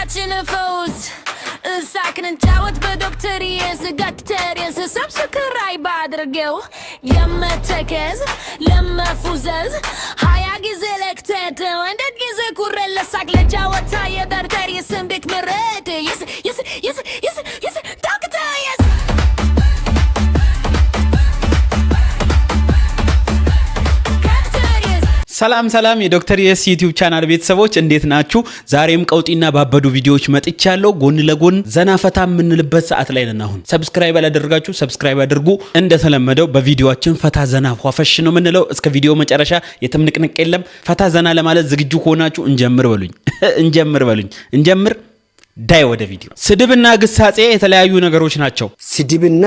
watching the foes. Sakin and Jawat, but Doctor is a Gacterian, so some Sukarai Badragil. Yamma Tekes, Lemma Fuzes, Hayag is elected, and that is a Kurella Sakla Jawataya, that there is some big Merete. Yes, Doctor, yes. ሰላም የዶክተር ኤስ ዩቲዩብ ቻናል ቤተሰቦች እንዴት ናችሁ? ዛሬም ቀውጢና ባበዱ ቪዲዮዎች መጥቻለሁ። ጎን ለጎን ዘና ፈታ የምንልበት ሰዓት ላይ ነን። አሁን ሰብስክራይብ ያላደረጋችሁ ሰብስክራይብ አድርጉ። እንደተለመደው በቪዲዮአችን ፈታ ዘና ፏፈሽ ነው የምንለው። እስከ ቪዲዮ መጨረሻ የትምንቅንቅ የለም። ፈታ ዘና ለማለት ዝግጁ ሆናችሁ እንጀምር በሉኝ። ዳይ ወደ ቪዲዮ። ስድብና ግሳጼ የተለያዩ ነገሮች ናቸው። ስድብና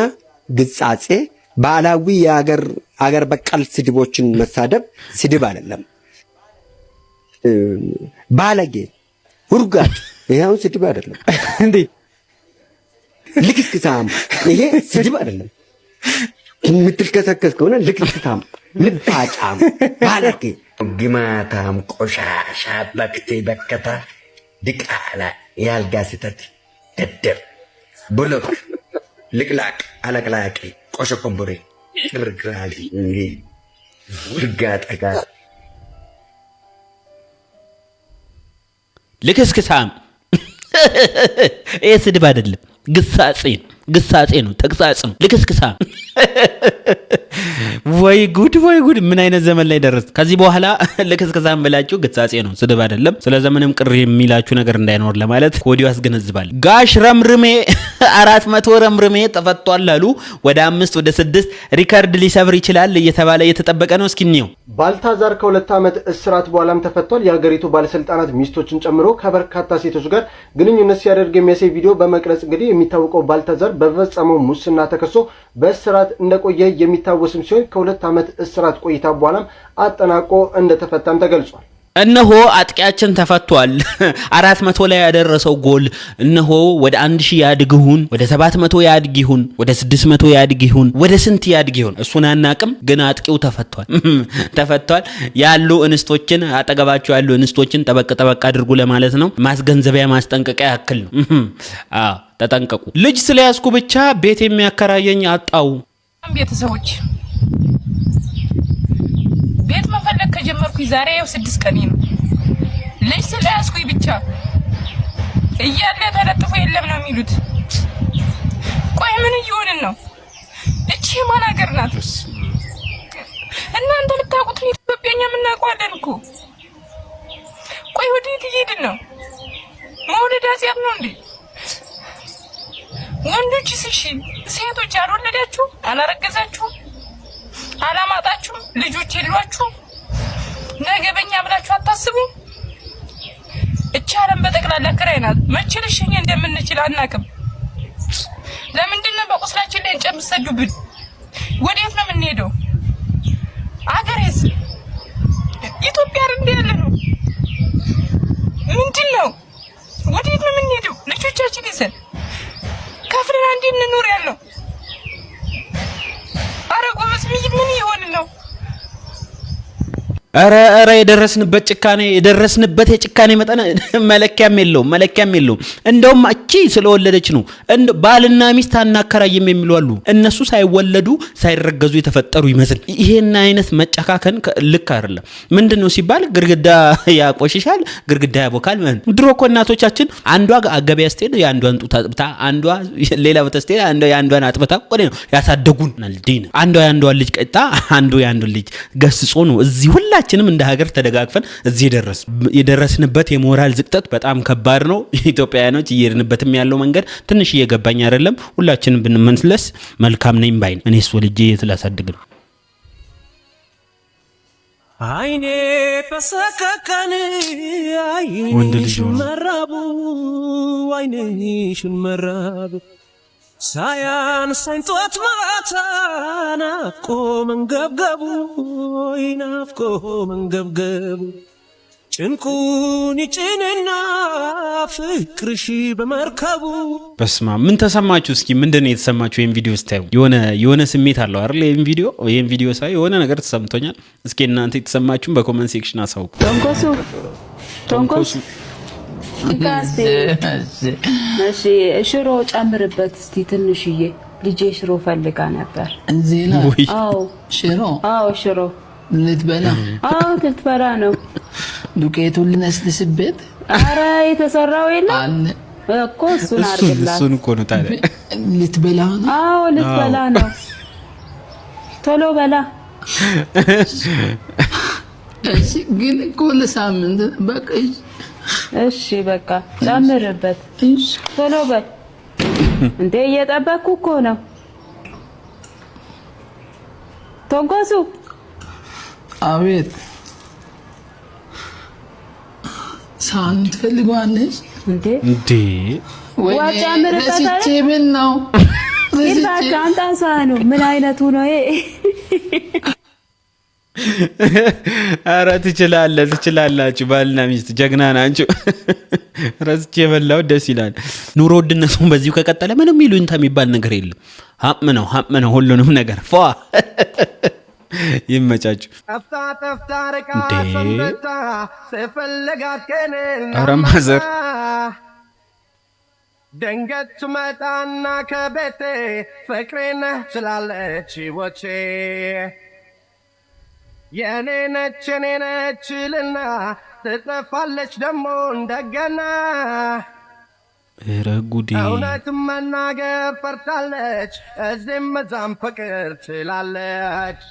ግሳጼ ባህላዊ የአገር በቀል ስድቦችን መሳደብ ስድብ አይደለም። ባለጌ ሁርጋት ይሄው ስድብ አይደለም እንዴ? ልክስክታም ይሄ ስድብ አይደለም። የምትልከሰከስ ከሆነ ልክስክታም፣ ልባጫም፣ ባለጌ፣ ግማታም፣ ቆሻሻ፣ በክቴ በከታ፣ ድቃላ፣ ያልጋ ስተት፣ ደደብ፣ ብሎክ፣ ልቅላቅ፣ አለቅላቂ፣ ቆሸቆምቡሬ፣ ርግራሊ፣ ውርጋጠጋ፣ ልክስክሳም ይሄ ስድብ አይደለም፣ ግሳጼ ነው፣ ተግሳጽ ነው። ልክስክሳም ወይ ጉድ! ምን አይነት ዘመን ላይ ደረስ? ከዚህ በኋላ ልክስክሳም ብላችሁ ግሳጼ ነው፣ ስድብ አይደለም። ስለ ዘመንም ቅር የሚላችሁ ነገር እንዳይኖር ለማለት ኮዲው ያስገነዝባል። ጋሽ ረምርሜ 400 ረምርሜ ተፈቷል አሉ። ወደ 5 ወደ 6 ሪከርድ ሊሰብር ይችላል እየተባለ እየተጠበቀ ነው። እስኪኒው ባልታዛር ከ2 ዓመት እስራት በኋላም ተፈቷል። የሀገሪቱ ባለስልጣናት ሚስቶችን ጨምሮ ከበርካታ ሴቶች ጋር ግንኙነት ሲያደርግ የሚያሳይ ቪዲዮ በመቅረጽ እንግዲህ የሚታወቀው ባልታዛር በፈጸመው ሙስና ተከሶ በእስራት እንደቆየ የሚታወስም ሲሆን ከ2 ዓመት እስራት ቆይታ በኋላም አጠናቆ እንደተፈታም ተገልጿል። እነሆ አጥቂያችን ተፈቷል። 400 ላይ ያደረሰው ጎል እነሆ ወደ 1000 ያድግ ይሁን፣ ወደ 700 ያድግ ይሁን፣ ወደ 600 ያድግ ይሁን፣ ወደ ስንት ያድግ ይሁን እሱን አናቅም፣ ግን አጥቂው ተፈቷል። ያሉ እንስቶችን አጠገባቸው ያሉ እንስቶችን ጠበቅ አድርጉ ለማለት ነው። ማስገንዘቢያ ማስጠንቀቂያ ያክል ነው። ተጠንቀቁ። ልጅ ስለያዝኩ ብቻ ቤት የሚያከራየኝ አጣው። ቤተሰቦች ቤት መፈለግ ከጀመርኩኝ ዛሬ 6 ቀን ነው። ልጅ ስለያዝኩኝ ብቻ እያለ ተለጥፎ የለም ነው የሚሉት። ቆይ ምን እየሆንን ነው? እቺ ማን ሀገር ናት? እናንተ ልታውቁት ነው። ኢትዮጵያኛ የምናውቀዋለን እኮ። ቆይ ወዴት እየሄድን ነው? መውለድ ኃጢአት ነው እንዴ? ወንዶችስ እሺ፣ ሴቶች አልወለዳችሁ፣ አላረገዛችሁ፣ አላማጣችሁ፣ ልጆች የሏችሁ፣ ነገ በእኛ ብላችሁ አታስቡ። እቺ ዓለም በጠቅላላ ክራይ ናት። መቼ ልሽኝ እንደምንችል አናውቅም። ለምንድን ነው በቁስላችን ላይ እንጨምሰዱብን? ወዴት ነው የምንሄደው? አገሬስ ኢትዮጵያ እንደ ያለ ነው። ምንድን ነው? ወዴት ነው የምንሄደው? ልጆቻችን ይዘን ከፍለን አንዴ እንኖር ያለው። አረ ጎበዝ ምን ይሆን ነው? አረ የደረስንበት የጭካኔ መጠን መለኪያም የለውም። እንደውም እቺ ስለወለደች ነው ባልና ሚስት አናከራይም የሚሉ አሉ። እነሱ ሳይወለዱ ሳይረገዙ የተፈጠሩ ይመስል። ይሄን አይነት መጨካከን ልክ አይደለም። ምንድነው ሲባል ግርግዳ ያቆሽሻል፣ ግርግዳ ያቦካል። ድሮ እኮ እናቶቻችን አንዷ ገበያ ስትሄድ የአንዷን ጡት አጥብታ፣ አንዷ ሌላ ቦታ ስትሄድ አንዷ የአንዷን አጥብታ ቆዴ ነው ያሳደጉን። አልዲን አንዷ የአንዷን ልጅ ቀጣ፣ አንዱ የአንዱን ልጅ ገስጾ ነው እዚህ ሁላችንም እንደ ሀገር ተደጋግፈን እዚህ የደረስንበት የሞራል ዝቅጠት በጣም ከባድ ነው። ኢትዮጵያውያኖች እየሄድንበትም ያለው መንገድ ትንሽ እየገባኝ አይደለም። ሁላችንም ብንመለስ መልካም ነኝ ባይ ነኝ። እኔስ ወልጄ የተላሳድግ ነው። አይኔ ተሰከከን ወንድ ልጅ መራቡ አይኔሽን መራቡ ሳያን ሳይንጦት ማታ ናፍቆ መንገብገቡ ጭንቁን ይጭንና ፍቅርሽ በመርከቡ። በስማ ምን ተሰማችሁ? እስኪ ምንድነው የተሰማችሁ? ይሄን ቪዲዮ ስታዩ የሆነ ስሜት አለው አይደል? ይሄን ቪዲዮ ሳይ የሆነ ነገር ተሰምቶኛል። እስኪ እናንተ የተሰማችሁን በኮሜንት ሴክሽን አሳውቁ። ቶንኮሱ ጋስቴ እሺ ሽሮ ጨምርበት እስቲ ትንሽዬ ልጄ ሽሮ ፈልጋ ነበር እዚህ ነው አዎ ሽሮ ልትበላ ልትበላ ነው ዱቄቱን ልነስልስበት ኧረ የተሰራው የለም አለ እኮ እሱን አድርግላት እሱን እኮ ነው ታዲያ ልትበላ ነው ልትበላ ነው ቶሎ በላ እሺ ግን እኮ ለሳምንት በቃ እሺ በቃ ጨምርበት ቶሎ በል እንዴ እየጠበቅኩ እኮ ነው ቶንኮሱ አቤት ሳንት ትፈልጋለሽ እንዴ ወጨምርበት ምን ነው ይባካ አንታሳ ነው ምን አይነቱ ነው ይሄ ኧረ ትችላላችሁ ባልና ሚስት ጀግና ናችሁ ረስቼ የበላው ደስ ይላል ኑሮ ውድነቱን በዚሁ ከቀጠለ ምንም ይሉኝታ የሚባል ነገር የለም ሀም ነው ሁሉንም ነገር ፏ ይመቻችሁ ጠፍታ ርቃ ሰንበታ ስፈልጋት ኧረ ማዘር ድንገት መጣና ከቤቴ ፍቅሬን ስላለች ወቼ የኔ ነች ልና ትጠፋለች ደሞ እንደገና ኧረ ጉዴ እውነት መናገር ፈርታለች እዚህም እዛም ፍቅር ትላለች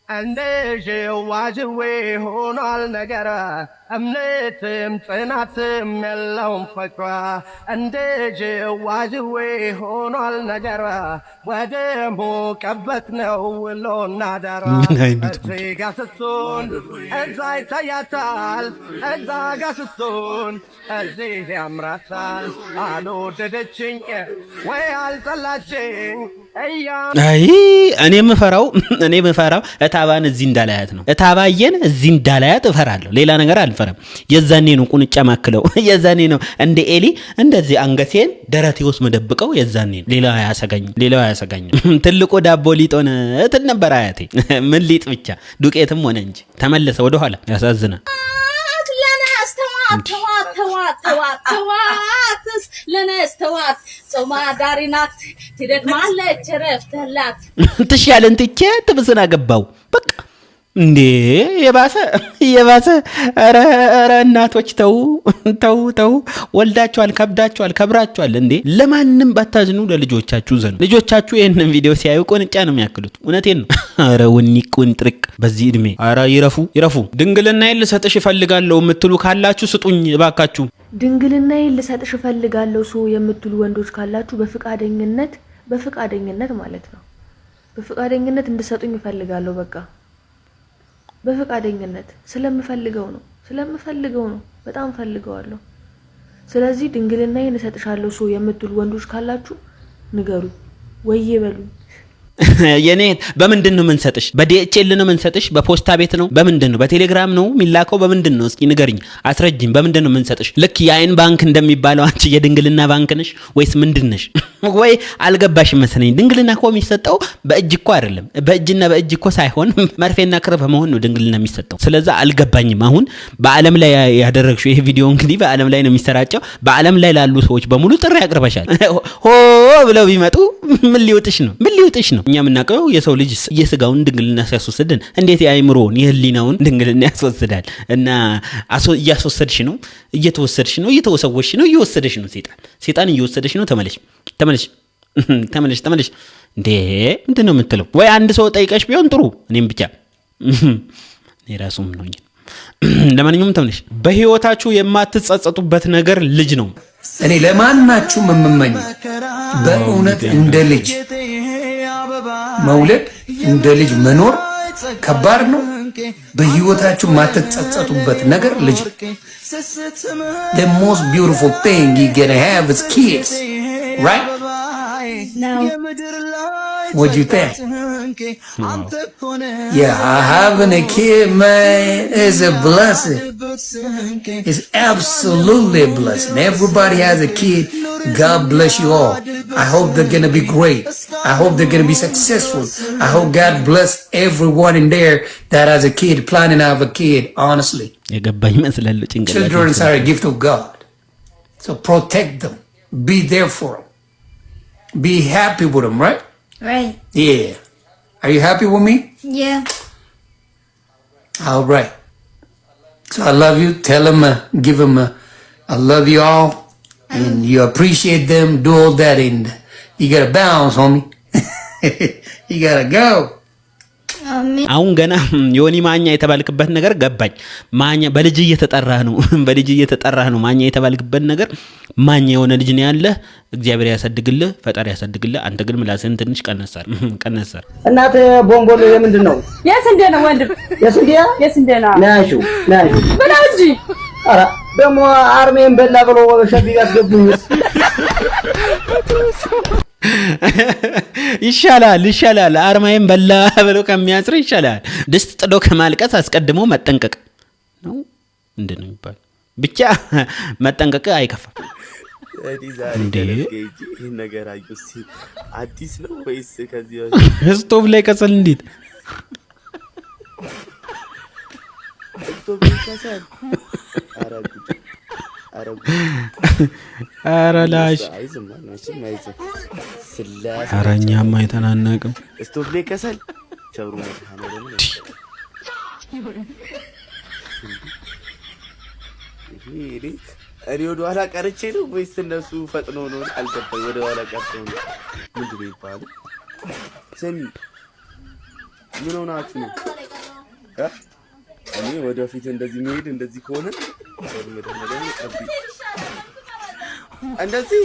እንደ ዥዋዥዌ ሆኗል ነገሯ እምነትም ጽናትም የለውም ፍቅሯ እንደ ዥዋዥዌ ሆኗል ነገሯ ወደ ሞቀበት ነው ውሎና ዳሯ እዚህ ጋ ስትሆን እዛ ይታያታል እዛ ጋ ስትሆን እዚህ ያምራታል አልወደደችኝ ወይ አልጠላችኝ አይ እኔ የምፈራው እታባን እዚህ እንዳላያት ነው እታባየን እዚህ እንዳላያት እፈራለሁ ሌላ ነገር አልፈራም የዛኔ ነው ቁንጫ ማክለው የዛኔ ነው እንደ ኤሊ እንደዚህ አንገቴን ደረቴ ውስጥ መደብቀው የዛኔ ነው ሌላው አያሰጋኝም ትልቁ ዳቦ ሊጦን እትል ነበር አያቴ ምን ሊጥ ብቻ ዱቄትም ሆነ እንጂ ተመለሰ ወደ ኋላ ያሳዝናል ለነስተዋት ጾማ ዳሪናት ትደግማለች ረፍተላት ትሻለን ትቼ ትብስና ገባው በቃ እንዴ የባሰ ኧረ እናቶች ተው ወልዳችኋል ከብራችኋል እንዴ ለማንም ባታዝኑ ለልጆቻችሁ ዘኑ ልጆቻችሁ ይሄንን ቪዲዮ ሲያዩ ቆንጫ ነው የሚያክሉት እውነቴን ነው ኧረ ወንጥርቅ በዚህ እድሜ ኧረ ይረፉ ድንግልናዬን ልሰጥሽ እፈልጋለሁ የምትሉ ካላችሁ ስጡኝ እባካችሁ ድንግልናዬን ልሰጥሽ እፈልጋለሁ ሶ የምትሉ ወንዶች ካላችሁ በፍቃደኝነት ማለት ነው በፍቃደኝነት እንድሰጡኝ እፈልጋለሁ በቃ በፍቃደኝነት ስለምፈልገው ነው በጣም ፈልገዋለሁ ስለዚህ ድንግልናዬን እሰጥሻለሁ ሶ የምትሉ ወንዶች ካላችሁ ንገሩ ወይዬ በሉኝ የኔ በምንድን ነው የምንሰጥሽ በዲኤችኤል ነው የምንሰጥሽ በፖስታ ቤት ነው በምንድን ነው በቴሌግራም ነው የሚላከው በምንድን ነው እስኪ ንገሪኝ አስረጅኝ በምንድን ነው የምንሰጥሽ ልክ የአይን ባንክ እንደሚባለው አንቺ የድንግልና ባንክ ነሽ ወይስ ምንድን ነሽ ወይ አልገባሽ መሰለኝ ድንግልና እኮ የሚሰጠው በእጅ እኮ አይደለም በእጅና በእጅ እኮ ሳይሆን መርፌና ክር በመሆን ነው ድንግልና የሚሰጠው ስለዚህ አልገባኝም አሁን በአለም ላይ ያደረግሽው ይሄ ቪዲዮ እንግዲህ በአለም ላይ ነው የሚሰራጨው በአለም ላይ ላሉ ሰዎች በሙሉ ጥሪ ያቀርበሻል ሆ ብለው ቢመጡ ምን ሊውጥሽ ነው እኛ የምናውቀው የሰው ልጅ የስጋውን ድንግልና ሲያስወስድን እንዴት የአይምሮውን የህሊናውን ድንግልና ያስወስዳል እና እያስወሰድሽ ነው እየተወሰድሽ ነው እየተወሰወሽ ነው እየወሰደሽ ነው ሴጣን እየወሰደሽ ነው ተመለሽ እንዴ ምንድን ነው የምትለው ወይ አንድ ሰው ጠይቀሽ ቢሆን ጥሩ እኔም ብቻ የራሱም ነው ለማንኛውም ተመለሽ በህይወታችሁ የማትጸጸቱበት ነገር ልጅ ነው እኔ ለማናችሁም የምመኝ በእውነት እንደ ልጅ መውለድ እንደ ልጅ መኖር ከባድ ነው በህይወታችሁ የማትጸጸቱበት ነገር ልጅ the most beautiful thing you gonna have is kids right No. What'd you think? Yeah, having a kid, man, is a blessing. It's absolutely a blessing. Everybody has a kid. God bless you all. I hope they're going to be great. I hope they're going to be successful. I hope God bless everyone in there that has a kid, planning to have a kid, honestly. Children are a gift of God. So protect them. Be there for them. Be happy with them, right? Right. Yeah. Are you happy with me? Yeah. All right. So I love you. Tell them, give them I love you all. And you appreciate them. Do all that. And you got to bounce, homie. You got to go. አሁን ገና ዮኒ ማኛ የተባልክበት ነገር ገባኝ። ማኛ በልጅ እየተጠራህ ነው ማኛ የተባልክበት ነገር ማኛ የሆነ ልጅ ነው ያለ። እግዚአብሔር ያሳድግልህ፣ ፈጣሪ ያሳድግልህ። አንተ ግን ምላስህን ትንሽ ቀነሳር። እናት ቦምቦሎ የምንድን ነው? የስንዴ ነው ወንድም፣ የስንዴ ነው። ናሹ ብላ እንጂ ኧረ ደግሞ አርሜን በላ ብሎ ሸቢ ያስገቡኝስ ይሻላል አርማዬን በላ ብሎ ከሚያስር ይሻላል። ድስት ጥዶ ከማልቀስ አስቀድሞ መጠንቀቅ ነው። እንደምን ይባል ብቻ መጠንቀቅ አይከፋም። እንዴ ይሄ ነገር አዩሲ አዲስ ነው ወይስ ከዚህ ስቶቭ ላይ ከሰል እንዴት ስቶቭ ላይ ከሰል አራላሽ አራኛማ የተናነቀው ስቶቭ ላይ ከሰል ቸሩ መድኃኒዓለም እኔ ወደ ኋላ ቀርቼ ነው ወይስ እነሱ ፈጥኖ ነው? አልገባኝ። ወደ ኋላ ቀርቼ ነው ምንድን ነው ይባላል? ስሚ ምን ሆናችሁ ነው? እኔ ወደፊት እንደዚህ መሄድ እንደዚህ ከሆነ እንደዚህ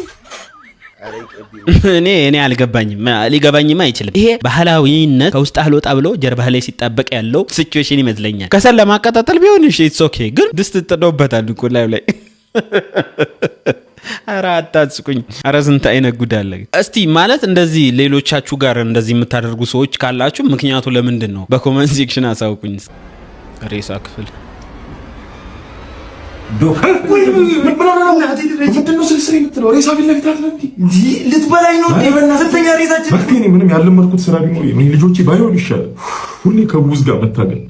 እኔ አልገባኝም። ሊገባኝም አይችልም። ይሄ ባህላዊነት ከውስጥ አልወጣ ብሎ ጀርባህ ላይ ሲጣበቅ ያለው ሲቹዌሽን ይመስለኛል። ከሰል ለማቀጣጠል ቢሆን እሺ ኢትስ ኦኬ፣ ግን ድስት ጥዶበታል እኮ ላይ ኧረ አታስቁኝ። ኧረ ስንት አይነት ጉድ አለ። እስቲ ማለት እንደዚህ ሌሎቻችሁ ጋር እንደዚህ የምታደርጉ ሰዎች ካላችሁ ምክንያቱ ለምንድን ነው? በኮመንት ሴክሽን አሳውቁኝ። ሬሳ ክፍል ምንም ያለመድኩት ስራ ቢኖር ልጆቼ ባይሆን ይሻላል። ሁሌ ከጉዝ ጋር መታገል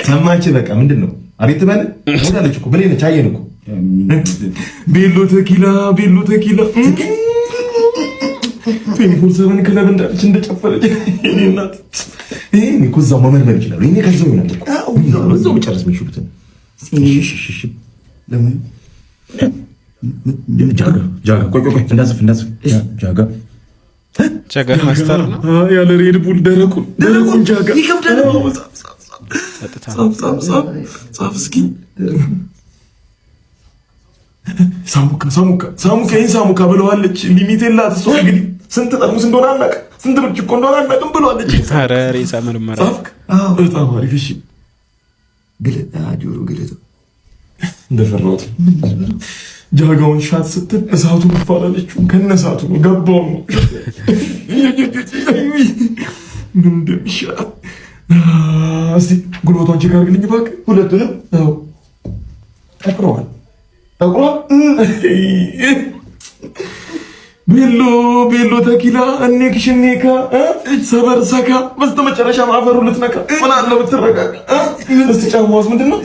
ሰማች። በቃ ምንድን ነው አቤት በለ ሞታለች እኮ በሌለች አየን እኮ ቤሎ ተኪላ ፌሚፎር ሰቨን ክለብ እንዳለች እንደጨፈረች እኔ እናት ይሄን እኮ እዛው መመርመር ይችላል። እኔ ከዛው ይሆናል እኮ እዛው መጨረስ የሚችሉትን ለምን ጃጋ ቆይ እንዳዝፍ ጃጋ ማስተር ነው ያለ ሬድ ቡል ደረቁን ጃጋ ይከብዳል። ጻፍ እስኪ ሳሙካ ብለዋለች። ሊሚት የላት እሷ እንግዲህ ስንት ጠርሙስ እንደሆነ አናውቅም፣ ስንት ብርጭቆ እንደሆነ አናውቅም ብለዋለች። ኧረ ሬሳ ምርመራ ጻፍክ? በጣም አሪፍ። እሺ ግለጣ ጆሮ ግለጣ እንደፈራሁት ጃጋውን ሻት ስትል እሳቱን ፋላለችው ከነ እሳቱ ገባው ነው ምን እንደሚሻል እስቲ ጉልበቷን ቼክ አድርግልኝ እባክህ። ሁለቱንም አዎ ጠቅሯል። ቤሎ ተኪላ እኔክሽኔካ ሰበር ሰካ በስተመጨረሻ ማፈሩ ልትነካ ምን አለ ብትረጋጋ። እስቲ ጫማውስ ምንድን ነው?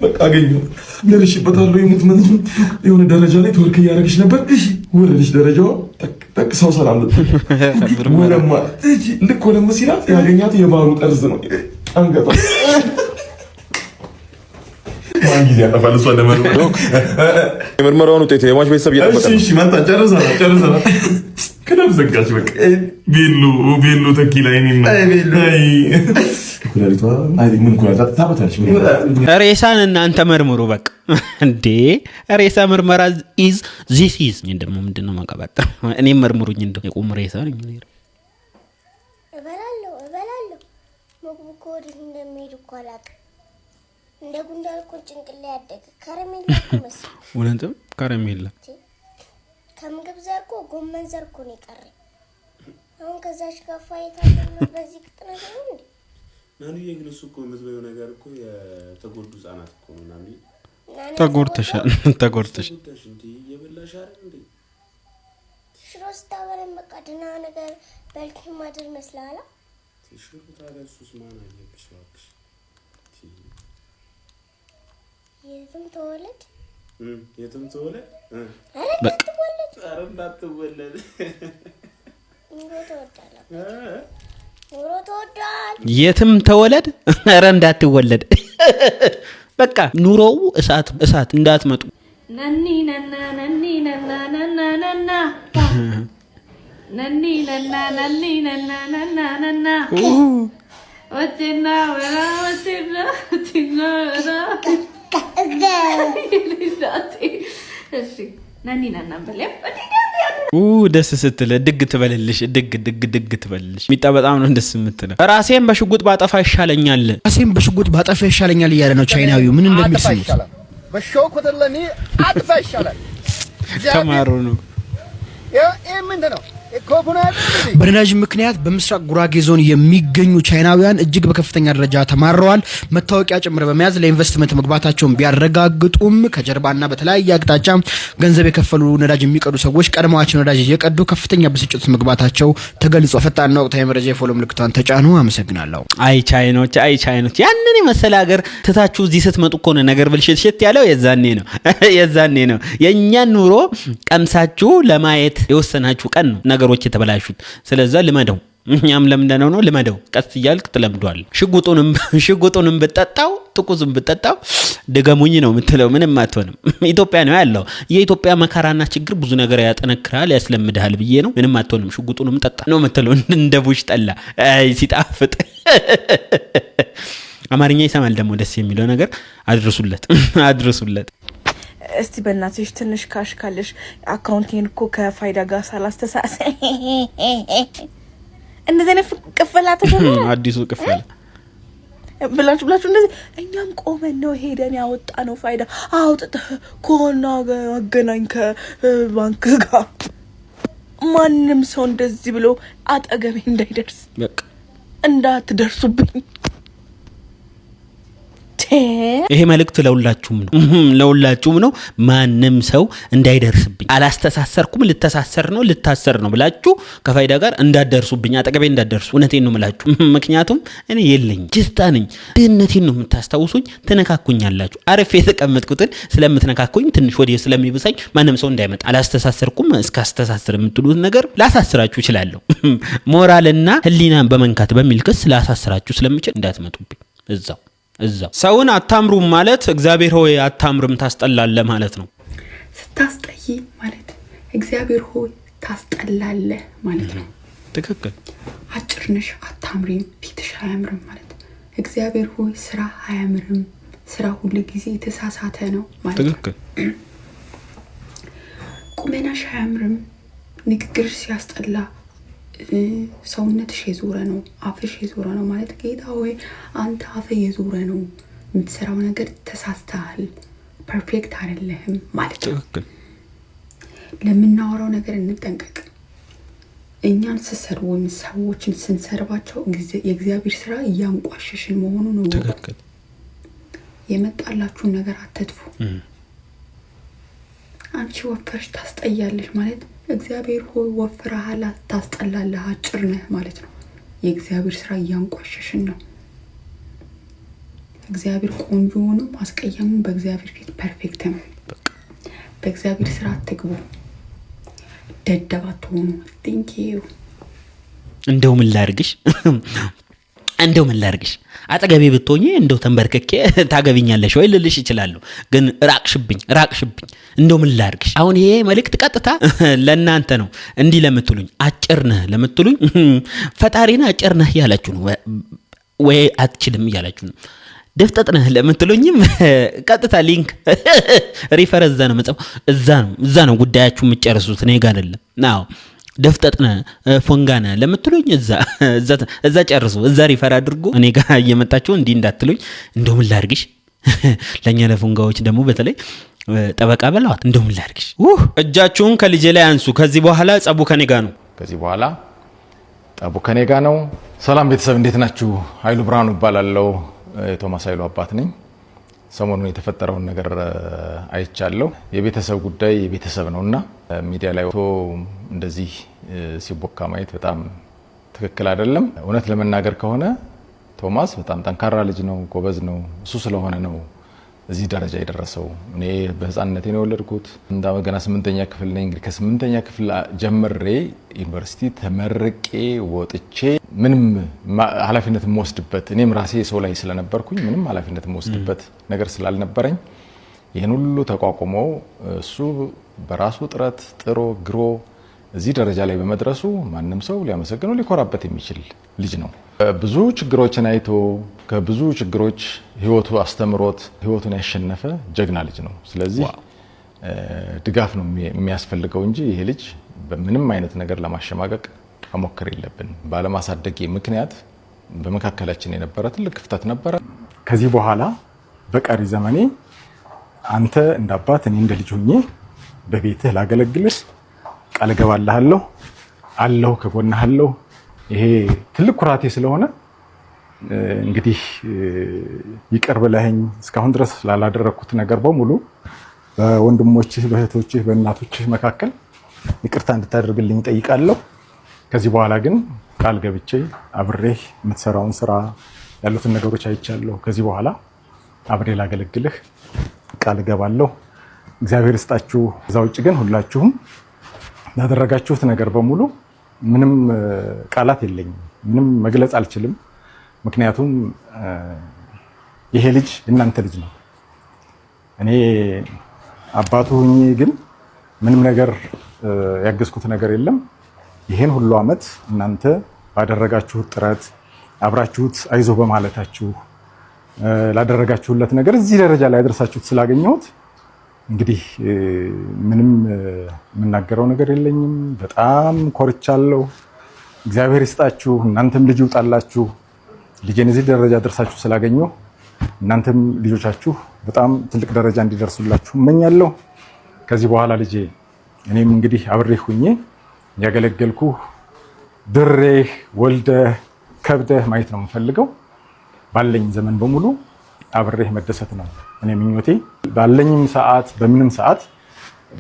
በቃ አገኘሁ ደርሼበታለሁ። የሙት መንቱ የሆነ ደረጃ ላይ ተወርክ እያደረግሽ ነበር። ወረድሽ ደረጃዋ ጠቅ ሰው ሰላም ወለማ ልክ ወለም ሲላት ያገኛት የባህሩ ጠርዝ ነው አንገቷ ማን ጊዜ ያጠፋል። እሷ ለመርመር የምርመራውን ውጤት የሟች ቤተሰብ እየጠበቀ ነው። እሺ መጣ ጨርሰናል። ክለብ ዘጋች። በቃ ቤሎ ተኪላ ሬሳን እናንተ መርምሩ በቃ እንዴ። ሬሳ ምርመራ ኢዝ ዚስ ኢዝ እንደሞ ምንድነው ማቀባጠር? እኔም መርምሩኝ እንደው የቁም ሬሳ ነኝ። እበላለሁ ምግቡ እኮ ወዴት እንደሚሄድ እኮ አላውቅም። እንደ ጉንዳን እኮ ጭንቅላ ያደገ ከረሜላ እኮ መሰለኝ። እውነትም ከረሜላ ከምግብ ዘር እኮ ጎመን ዘር እኮ ነው የቀረኝ። አሁን ከዛሽ ጋር ፋይታ ነው በዚህ ቅጥነት ነው እንዴ? ናኑዬ ግን እሱ እኮ የምትበይው ነገር እኮ የተጎዱ ህጻናት እኮ ነው። ናኑዬ ተጎድተሻል እንዴ? የበላሽ አይደል እንዴ? ሽሮ ስታበለን በቃ ደህና ነገር በልክ ማድር መስላላ። ሽሮ ታዲያ እሱስ ማን አየብሽ እባክሽ? የትም ተወለድ ኧረ እንዳትወለድ ኑሮ ተወዷል። የትም ተወለድ ኧረ እንዳትወለድ። በቃ ኑሮው እሳት እንዳትመጡ። ነኒ ነና ነኒ ነና ነና ነና ነኒ ነና ነኒ ነና ነና ነና ወጥና ወራ ወጥና ወራ እሺ ነኒ ነና በለም ደስ ስትል ድግ ትበልልሽ ድግ ትበልልሽ። ሚጣ በጣም ነው ደስ የምትለው። ራሴን በሽጉጥ ባጠፋ ይሻለኛል እያለ ነው ቻይናዊው። ምን እንደሚልስም በሾኩትለኒ አጥፋ ይሻላል። ተማሩ ነው ይሄ ምንድን ነው? በነዳጅ ምክንያት በምስራቅ ጉራጌ ዞን የሚገኙ ቻይናውያን እጅግ በከፍተኛ ደረጃ ተማረዋል። መታወቂያ ጭምር በመያዝ ለኢንቨስትመንት መግባታቸውን ቢያረጋግጡም ከጀርባና በተለያየ አቅጣጫ ገንዘብ የከፈሉ ነዳጅ የሚቀዱ ሰዎች ቀድመዋቸው ነዳጅ እየቀዱ ከፍተኛ ብስጭት መግባታቸው ተገልጿል። ፈጣንና ወቅታዊ መረጃ የፎሎ ምልክቷን ተጫኑ። አመሰግናለሁ። አይ ቻይኖች ያንን የመሰለ ሀገር ትታችሁ እዚህ ስትመጡ እኮ ነው ነገር ብልሽት ያለው። የዛኔ ነው የእኛን ኑሮ ቀምሳችሁ ለማየት የወሰናችሁ ቀን ነው ነገሮች የተበላሹት። ስለዛ ልመደው፣ እኛም ለምንደነው ነው ልመደው። ቀስ እያልክ ትለምዷል። ሽጉጡንም ብጠጣው ጥቁዝም ብጠጣው ደገሙኝ ነው የምትለው። ምንም አትሆንም። ኢትዮጵያ ነው ያለው። የኢትዮጵያ መከራና ችግር ብዙ ነገር ያጠነክራል፣ ያስለምድሃል ብዬ ነው። ምንም አትሆንም። ሽጉጡንም ጠጣ ነው የምትለው። እንደ ቡሽ ጠላ ሲጣፍጥ። አማርኛ ይሰማል ደግሞ ደስ የሚለው ነገር። አድርሱለት። እስቲ በእናትሽ ትንሽ ካሽ ካለሽ አካውንቴን እኮ ከፋይዳ ጋር ሳላስተሳሰ እንደዚህ አይነት ቅፈላ ተገኘ። አዲሱ ቅፈላ ብላችሁ እንደዚህ እኛም ቆመን ነው ሄደን ያወጣ ነው ፋይዳ አውጥተህ ኮና አገናኝ ከባንክ ጋር ማንም ሰው እንደዚህ ብሎ አጠገቤ እንዳይደርስ በቃ እንዳትደርሱብኝ። ይሄ መልእክት ለሁላችሁም ነው። ማንም ሰው እንዳይደርስብኝ። አላስተሳሰርኩም፣ ልታሰር ነው ብላችሁ ከፋይዳ ጋር እንዳደርሱብኝ፣ አጠገቤ እንዳደርሱ። እውነቴን ነው የምላችሁ። ምክንያቱም እኔ የለኝም፣ ጅስታ ነኝ። ድህነቴን ነው የምታስታውሱኝ። ትነካኩኛላችሁ። አርፌ የተቀመጥኩትን ስለምትነካኩኝ ትንሽ ወዲህ ስለሚብሳኝ ማንም ሰው እንዳይመጣ። አላስተሳሰርኩም። እስካስተሳሰር የምትሉት ነገር ላሳስራችሁ እችላለሁ። ሞራልና ሕሊናን በመንካት በሚል ክስ ላሳስራችሁ ስለምችል እንዳትመጡብኝ። እዛው ሰውን አታምሩም ማለት እግዚአብሔር ሆይ አታምርም ታስጠላለህ ማለት ነው። ስታስጠይ ማለት እግዚአብሔር ሆይ ታስጠላለህ ማለት ነው። ትክክል። አጭር ነሽ አታምሪም፣ ፊትሽ አያምርም ማለት እግዚአብሔር ሆይ ስራ አያምርም፣ ስራ ሁሉ ጊዜ የተሳሳተ ነው ማለት ነው። ትክክል። ቁመናሽ አያምርም፣ ንግግርሽ ሲያስጠላ፣ ሰውነትሽ የዞረ ነው፣ አፍሽ የዞረ ነው ማለት ጌታ ሆይ አንተ አፍ የዞረ ነው፣ የምትሰራው ነገር ተሳስተሃል፣ ፐርፌክት አይደለህም ማለት ነው። ለምናወራው ነገር እንጠንቀቅ። እኛን ስሰድቡ ወይም ሰዎችን ስንሰድባቸው የእግዚአብሔር ስራ እያንቋሸሽን መሆኑ ነው። ትክክል። የመጣላችሁን ነገር አትጥፉ። አንቺ ወፈርሽ ታስጠያለሽ ማለት እግዚአብሔር ሆይ ወፍረሃል ታስጠላለህ አጭር ነህ ማለት ነው። የእግዚአብሔር ስራ እያንቋሸሽን ነው። እግዚአብሔር ቆንጆ ነው ማስቀየሙ በእግዚአብሔር ፊት ፐርፌክት ነው። በእግዚአብሔር ስራ አትግቡ፣ ደደብ አትሆኑ። ቴንክ ዩ። እንደው ምን ላርግሽ አጠገቤ ብትሆኚ እንደው ተንበርከኬ ታገቢኛለሽ ወይ ልልሽ ይችላል። ግን ራቅሽብኝ። እንደው ምን ላርግሽ። አሁን ይሄ መልእክት ቀጥታ ለእናንተ ነው። እንዲህ ለምትሉኝ አጭር ነህ ለምትሉኝ ፈጣሪና አጭር ነህ ያላችሁ ነው ወይ አትችልም ያላችሁ ነው። ደፍጠጥ ነህ ለምትሉኝም ቀጥታ ሊንክ ሪፈረንስ እዛ ነው መጻፍ። እዛ ነው ጉዳያችሁ የምትጨርሱት፣ እኔ ጋር አይደለም። ናው ደፍጠጥነ ፎንጋነ ለምትሉኝ እዛ ጨርሱ። እዛ ሪፈር አድርጉ። እኔ ጋር እየመጣችሁ እንዲህ እንዳትሉኝ። እንደው ምን ላርግሽ ለኛ ለፉንጋዎች ደግሞ በተለይ ጠበቃ በለዋት እንደውም ላርግሽ እጃችሁን ከልጄ ላይ አንሱ ከዚህ በኋላ ጸቡ ከኔ ጋር ነው ከዚህ በኋላ ጠቡ ከኔ ጋር ነው ሰላም ቤተሰብ እንዴት ናችሁ ኃይሉ ብርሃኑ እባላለሁ የቶማስ ኃይሉ አባት ነኝ ሰሞኑን የተፈጠረውን ነገር አይቻለሁ የቤተሰብ ጉዳይ የቤተሰብ ነውና ሚዲያ ላይ እንደዚህ ሲቦካ ማየት በጣም ትክክል አይደለም እውነት ለመናገር ከሆነ ቶማስ በጣም ጠንካራ ልጅ ነው ጎበዝ ነው እሱ ስለሆነ ነው እዚህ ደረጃ የደረሰው እኔ በህፃንነቴ ነው የወለድኩት ገና 8ኛ ክፍል ነኝ እንግዲህ ከ8ኛ ክፍል ጀምሬ ዩኒቨርሲቲ ተመርቄ ወጥቼ ምንም ኃላፊነት የምወስድበት እኔም ራሴ ሰው ላይ ስለነበርኩኝ ምንም ኃላፊነት የምወስድበት ነገር ስላልነበረኝ ይሄን ሁሉ ተቋቁሞ እሱ በራሱ ጥረት ጥሮ ግሮ እዚህ ደረጃ ላይ በመድረሱ ማንንም ሰው ሊያመሰግነው ሊኮራበት የሚችል ልጅ ነው ብዙ ችግሮችን አይቶ ከብዙ ችግሮች ህይወቱ አስተምሮት ህይወቱን ያሸነፈ ጀግና ልጅ ነው ስለዚህ ድጋፍ ነው የሚያስፈልገው እንጂ ይሄ ልጅ በምንም አይነት ነገር ለማሸማቀቅ መሞከር የለብን ባለማሳደጌ ምክንያት በመካከላችን የነበረ ትልቅ ክፍተት ነበር ከዚህ በኋላ በቀሪ ዘመኔ አንተ እንደ አባት እኔ እንደ ልጅ ሆኜ በቤትህ ላገለግልህ ቃል ገባልሃለሁ አለሁ ከጎንህ አለሁ ይሄ ትልቅ ኩራቴ ስለሆነ እንግዲህ ይቅር ብለኸኝ እስካሁን ድረስ ላላደረኩት ነገር በሙሉ በወንድሞችህ በእህቶችህ በእናቶችህ መካከል ይቅርታ እንድታደርግልኝ ጠይቃለሁ ከዚህ በኋላ ግን ቃል ገብቼ አብሬህ የምትሰራውን ስራ ያሉትን ነገሮች አይቻለሁ ከዚህ በኋላ አብሬ ላገለግልህ ቃል ገባለሁ እግዚአብሔር ይስጣችሁ እዛ ውጭ ግን ሁላችሁም ያደረጋችሁት ነገር በሙሉ ምንም ቃላት የለኝም ምንም መግለጽ አልችልም ምክንያቱም ይሄ ልጅ እናንተ ልጅ ነው እኔ አባቱ ሆኜ ግን ምንም ነገር ያገዝኩት ነገር የለም ይሄን ሁሉ አመት እናንተ ባደረጋችሁት ጥረት አብራችሁት አይዞ በማለታችሁ ላደረጋችሁለት ነገር እዚህ ደረጃ ላይ አድርሳችሁት ስላገኘሁት እንግዲህ ምንም የምናገረው ነገር የለኝም በጣም ኮርቻለሁ እግዚአብሔር ይስጣችሁ እናንተም ልጅ ይውጣላችሁ ልጄን እዚህ ደረጃ አድርሳችሁ ስላገኘሁ እናንተም ልጆቻችሁ በጣም ትልቅ ደረጃ እንዲደርሱላችሁ እመኛለሁ ከዚህ በኋላ ልጄ እኔም እንግዲህ አብሬህ ሆኜ ያገለገልኩ ድሬህ ወልደህ ከብደህ ማየት ነው የምፈልገው ባለኝ ዘመን በሙሉ አብሬህ መደሰት ነው እኔ ምኞቴ ባለኝም ሰዓት በምንም ሰዓት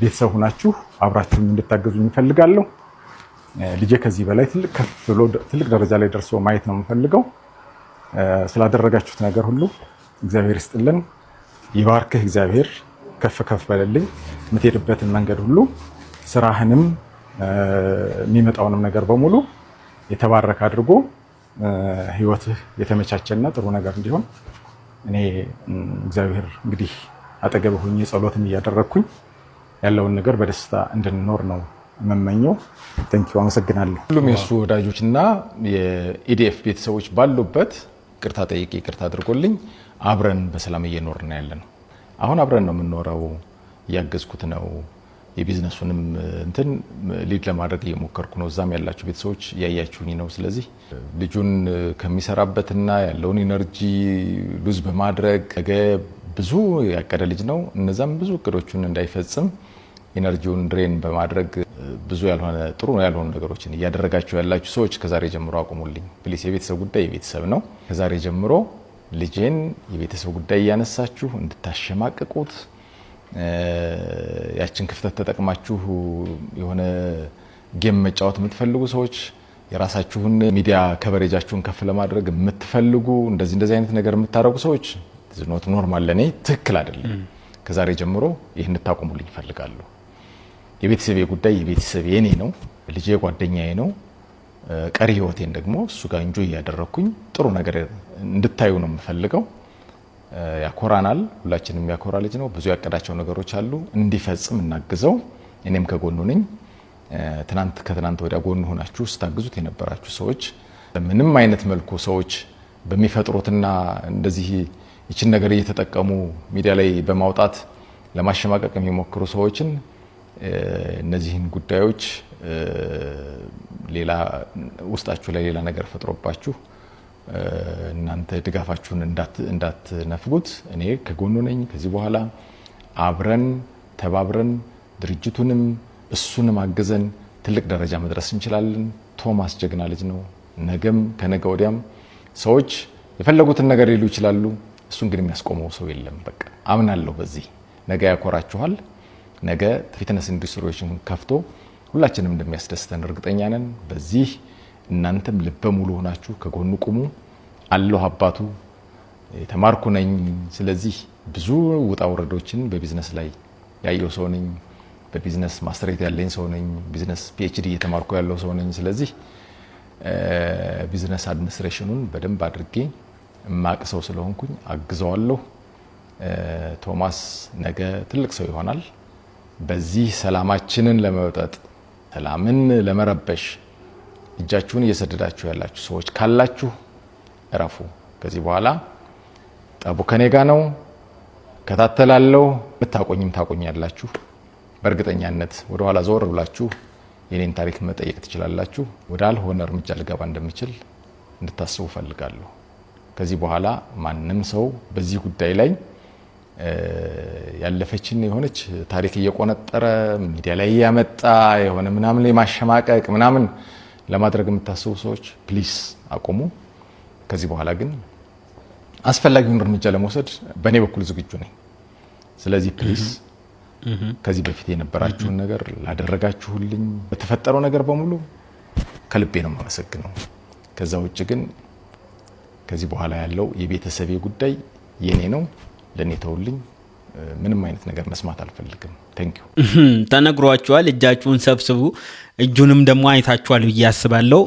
ቤተሰብ ሆናችሁ አብራችሁን እንድታገዙኝ እፈልጋለሁ ልጄ ከዚህ በላይ ትልቅ ከፍ ብሎ ትልቅ ደረጃ ላይ ደርሶ ማየት ነው የምፈልገው ስላደረጋችሁት ነገር ሁሉ እግዚአብሔር ይስጥልን ይባርክህ እግዚአብሔር ከፍ ከፍ በለልኝ የምትሄድበትን መንገድ ሁሉ ስራህንም የሚመጣውንም ነገር በሙሉ የተባረከ አድርጎ ህይወትህ የተመቻቸና ጥሩ ነገር እንዲሆን እኔ እግዚአብሔር እንግዲህ አጠገብ ሆኜ ጸሎትን እያደረኩኝ ያለውን ነገር በደስታ እንድንኖር ነው መመኘው ቴንኪው አመሰግናለሁ ሁሉም የሱ ወዳጆችና የኢዲኤፍ ቤተሰቦች ባሉበት ቅርታ ጠይቄ ቅርታ አድርጎልኝ አብረን በሰላም እየኖርን ያለነው አሁን አብረን ነው የምንኖረው ያገዝኩት ነው የቢዝነሱንም እንትን ሊድ ለማድረግ እየሞከርኩ ነው እዛም ያላችሁ ቤተሰቦች ያያችሁኝ ነው ስለዚህ ልጁን ከሚሰራበትና ያለውን ኢነርጂ ሉዝ በማድረግ ነገ ብዙ ያቀደ ልጅ ነው እነዛም ብዙ እቅዶቹን እንዳይፈጽም ኢነርጂውን ድሬን በማድረግ ብዙ ያልሆነ ጥሩ ያልሆኑ ነገሮችን እያደረጋችሁ ያላችሁ ሰዎች ከዛሬ ጀምሮ አቁሙልኝ ፕሊስ የቤተሰብ ጉዳይ የቤተሰብ ነው ከዛሬ ጀምሮ ልጄን የቤተሰብ ጉዳይ ያነሳችሁ እንድታሸማቅቁት ያችን ክፍተት ተጠቅማችሁ የሆነ ጌም መጫወት የምትፈልጉ ሰዎች የራሳችሁን ሚዲያ ከቨሬጃችሁን ከፍ ለማድረግ የምትፈልጉ እንደዚህ አይነት ነገር የምታረጉ ሰዎች ኖት ኖርማል ለኔ ትክክል አይደለም ከዛሬ ጀምሮ ይሄን ታቆሙልኝ ፈልጋለሁ የቤተሰብ ጉዳይ የቤተሰብ የኔ ነው ልጄ ጓደኛዬ ነው ቀሪ ህይወቴን ደግሞ እሱ ጋር እንጆይ ያደረኩኝ ጥሩ ነገር እንድታዩ ነው የምፈልገው ያኮራናል ሁላችንም ያኮራ ልጅ ነው ብዙ ያቀዳቸው ነገሮች አሉ እንዲፈጽም እናግዘው እኔም ከጎኑ ነኝ ከትናንት ወዲያ ጎኑ ሆናችሁ ስታግዙት የነበራችሁ ሰዎች ምንም አይነት መልኩ ሰዎች በሚፈጥሩትና እንደዚህ ይችን ነገር እየተጠቀሙ ሚዲያ ላይ በማውጣት ለማሸማቀቅ የሚሞክሩ ሰዎችን እነዚህን ጉዳዮች ሌላ ውስጣችሁ ላይ ሌላ ነገር ፈጥሮባችሁ እናንተ ድጋፋችሁን እንዳትነፍጉት። እኔ ከጎኑ ነኝ። ከዚህ በኋላ አብረን ተባብረን ድርጅቱንም እሱንም አገዘን ትልቅ ደረጃ መድረስ እንችላለን። ቶማስ ጀግና ልጅ ነው። ነገም ከነገ ወዲያም ሰዎች የፈለጉትን ነገር ሊሉ ይችላሉ። እሱን ግን የሚያስቆመው ሰው የለም። በቃ አምናለሁ በዚህ። ነገ ያኮራችኋል። ነገ ፊትነስ ኢንዱስትሪዎችን ከፍቶ ሁላችንም እንደሚያስደስተን እርግጠኛ ነን። በዚህ እናንተም ልበ ሙሉ ሆናችሁ ከጎኑ ቁሙ። አላህ አባቱ የተማርኩ ነኝ። ስለዚህ ብዙ ውጣ ውረዶችን በቢዝነስ ላይ ያየው ሰው ነኝ። በቢዝነስ ማስተሬት ያለኝ ሰው ነኝ። ቢዝነስ ፒኤችዲ እየተማርኩ ያለው ሰው ነኝ። ስለዚህ ቢዝነስ አድሚኒስትሬሽኑን በደንብ አድርጌ ማቅ ሰው ስለሆንኩኝ አግዘዋለሁ። ቶማስ ነገ ትልቅ ሰው ይሆናል። በዚህ ሰላማችንን ለመውጠጥ ሰላምን ለመረበሽ እጃችሁን እየሰደዳችሁ ያላችሁ ሰዎች ካላችሁ እረፉ። ከዚህ በኋላ ጠቡ ከኔ ጋር ነው። ከታተላለው ብታቆኝም ታቆኛላችሁ። በእርግጠኛነት ወደ ኋላ ዞር ብላችሁ የኔን ታሪክ መጠየቅ ትችላላችሁ። ወደ አልሆነ እርምጃ ልገባ እንደምችል እንድታስቡ ፈልጋለሁ። ከዚህ በኋላ ማንም ሰው በዚህ ጉዳይ ላይ ያለፈችን የሆነች ታሪክ እየቆነጠረ ሚዲያ ላይ ያመጣ የሆነ ምናምን ላይ ማሸማቀቅ ምናምን ለማድረግ የምታስቡ ሰዎች ፕሊስ አቁሙ። ከዚህ በኋላ ግን አስፈላጊውን እርምጃ ለመውሰድ በእኔ በኩል ዝግጁ ነኝ። ስለዚህ ፕሊስ ከዚህ በፊት የነበራችሁን ነገር ላደረጋችሁልኝ በተፈጠረው ነገር በሙሉ ከልቤ ነው የማመሰግነው። ከዛ ውጭ ግን ከዚህ በኋላ ያለው የቤተሰቤ ጉዳይ የኔ ነው። ለኔ ተውልኝ። ምንም አይነት ነገር መስማት አልፈልግም። ታንክ ዩ። ተነግሯችኋል። እጃችሁን ሰብስቡ። እጁንም ደግሞ አይታችኋል ብዬ አስባለሁ።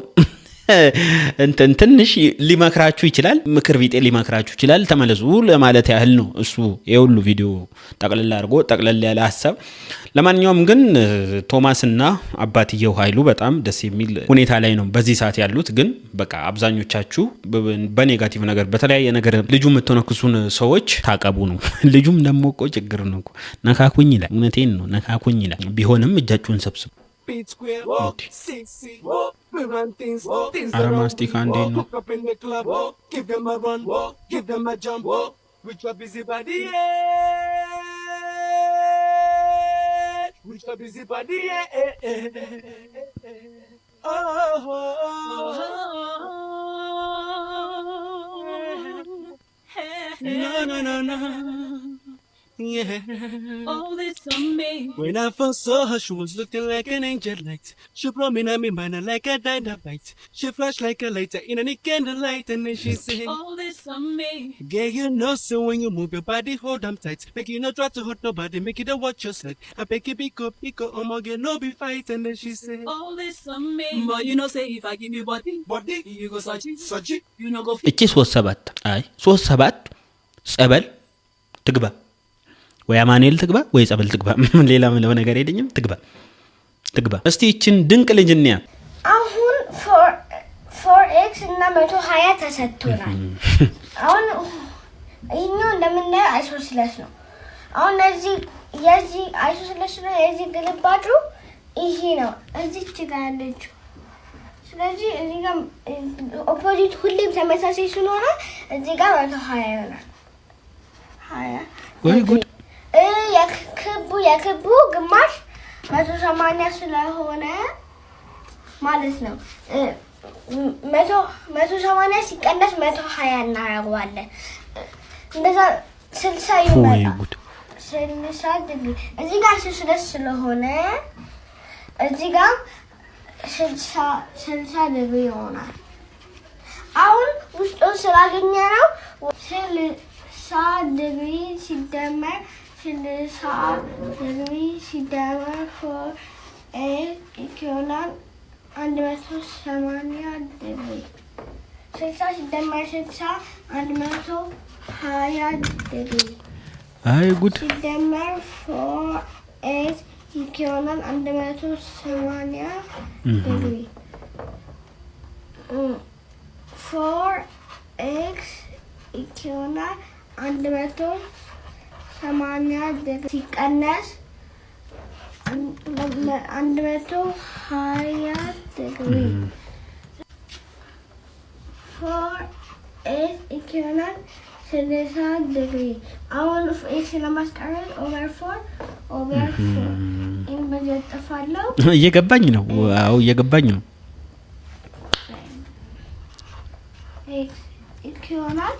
ትንሽ ሊመክራችሁ ይችላል፣ ምክር ቢጤ ሊመክራችሁ ይችላል። ተመለሱ ለማለት ያህል ነው። እሱ የሁሉ ቪዲዮ ጠቅለል አድርጎ ጠቅለል ያለ ሀሳብ። ለማንኛውም ግን ቶማስና አባትየው ኃይሉ በጣም ደስ የሚል ሁኔታ ላይ ነው በዚህ ሰዓት ያሉት። ግን በቃ አብዛኞቻችሁ በኔጋቲቭ ነገር በተለያየ ነገር ልጁ የምትነክሱን ሰዎች ታቀቡ ነው። ልጁም ደግሞ እኮ ችግር ነው እኮ ነካኩኝ ይላል። እውነቴን ነው ነካኩኝ ይላል። ቢሆንም እጃችሁን ሰብስቡ። አረማስቲካ እንዴት ነው? Yeah. All this on me. When I first saw her, she was looking like an angel light. She brought me in my mind like a dynamite. She flashed like a lighter in any candlelight, and then she said, all this on me. Yeah, you know, so when you move your body, hold them tight. Make you not try to hurt nobody, make you don't watch your slide. I beg you, pick up, get no be fight, and then she said, all this on me. But you know, say if I give you body, you go search it, you know go. እቺ 37 አይ 37 ጸበል ትግባ ወይ አማኑኤል ትግባ ወይ ጸበል ትግባ። ሌላ ምለው ነገር የለኝም። ትግባ። እስቲ እቺን ድንቅ ልጅ እንያ። አሁን 4x እና 120 ተሰጥቶናል። አሁን ይሄኛው እንደምናየው አይሶስለስ ነው። አሁን የዚህ አይሶስለስ ነው። የዚህ ግልባጩ ይሄ ነው። እዚች ጋር ያለችው። ስለዚህ እዚህ ጋር ኦፖዚት ሁሌም ተመሳሳይ ስለሆነ እዚህ ጋር 120 ይሆናል። 20 ወይ ጉድ! የክቡ ግማሽ 180 ስለሆነ ማለት ነው። 180 ሲቀነስ 120 እናደርገዋለን። እንደዛ 60 ይመጣል። 60 ዲግሪ እዚህ ጋር 60 ስለሆነ እዚህ ጋር 60 ዲግሪ ይሆናል። አሁን ውስጡን ስላገኘ ነው 60 ዲግሪ ሲደመር 60 ዲግሪ ሲደመር 4 ይሆናል 180 ዲግሪ። 60 ሲደመር 60 120 ዲግሪ። አይ ጉድ! ሲደመር 4 ይሆናል 180 ዲግሪ። 4x ይሆናል 180 ዲግሪ ሲቀነስ 120 ዲግሪ። 4 8 ይሆናል 60 ዲግሪ አሁን ኤክስ ለማስቀረን ኦቨር 4 ኢን በጀጥፋለሁ እየገባኝ ነው አው እየገባኝ ነው ኤክስ ይሆናል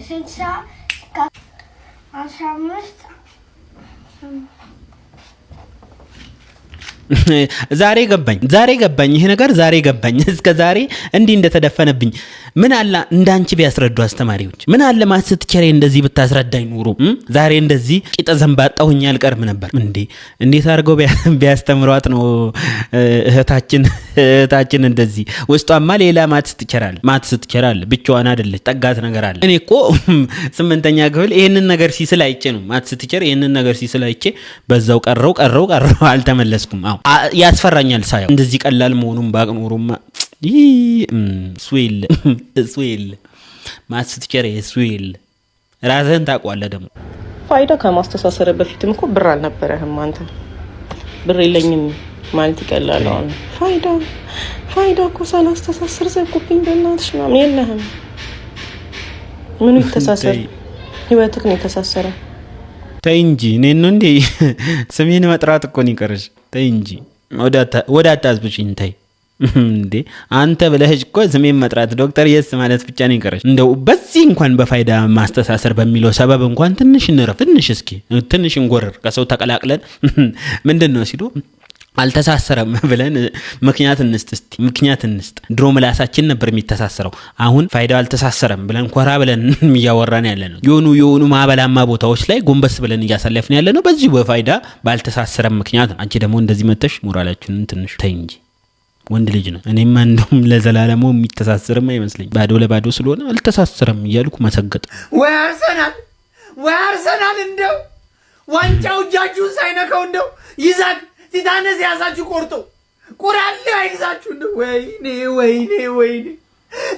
60 15 ዛሬ ገባኝ ይሄ ነገር ዛሬ ገባኝ እስከ ዛሬ እንዲ እንደተደፈነብኝ ምን አለ እንዳንቺ ቢያስረዱ አስተማሪዎች ምን አለ ማስትቸሬ እንደዚህ ብታስረዳኝ ኑሮ ዛሬ እንደዚህ ቂጠ ዘንባጣውኛ አልቀርም ነበር እንዴት አርገው ቢያስተምሯት ነው እህታችን እንደዚህ ውስጧማ ሌላ ማትስትቸራል ብቻዋን አይደለች ጠጋት ነገር አለ እኔ እኮ 8ኛ ክፍል ይሄንን ነገር ሲስላይቼ ነው ማትስትቸር ይሄንን ነገር ሲስላይቼ በዛው ቀረው አልተመለስኩም ያስፈራኛል ሳይው እንደዚህ ቀላል መሆኑን ባቅኖሩማ ስዌል ማስትቸር ስዌል ራስህን ታውቀዋለህ ደግሞ ፋይዳ ከማስተሳሰረ በፊትም እኮ ብር አልነበረህም አንተ ብር የለኝም ማለት ይቀላል አሁን ፋይዳ እኮ ሳላስተሳሰር ዘቁብኝ በእናትሽ ምናምን የለህም ምኑ ይተሳሰር ህይወትህ ነው የተሳሰረው ተይ እንጂ እኔን ነው እንዴ ስሜን መጥራት እኮ ነው ይቀርሽ ተይ እንጂ ወደ አታዝብሽኝ ተይ እንዴ አንተ ብለህሽ እኮ ስሜን መጥራት ዶክተር የስ ማለት ብቻ ነው ይቀርሽ እንደው በዚህ እንኳን በፋይዳ ማስተሳሰር በሚለው ሰበብ እንኳን ትንሽ እንጎርር ከሰው ተቀላቅለን ምንድነው ሲሉ አልተሳሰረም ብለን ምክንያት እንስጥ ድሮ ምላሳችን ነበር የሚተሳሰረው አሁን ፋይዳው አልተሳሰረም ብለን ኮራ ብለን ያወራን ያለነው የሆኑ ማበላማ ቦታዎች ላይ ጎንበስ ብለን ያሳለፍን ያለነው በዚህ በፋይዳ ባልተሳሰረም ምክንያት አንቺ ደግሞ እንደዚህ መተሽ ሞራላችንን ትንሽ ተይ እንጂ ወንድ ልጅ ነው እኔማ እንደውም ለዘላለሙ የሚተሳሰረም አይመስለኝ ባዶ ለባዶ ስለሆነ አልተሳሰረም እያልኩ መሰገጥ ወይ አርሰናል እንደው ዋንጫው እጃችሁን ሳይነካው እንደው ይዛል ቲታነስ ያዛችሁ ቆርጦ ቁራሌ አይዛችሁ እንደው ወይኔ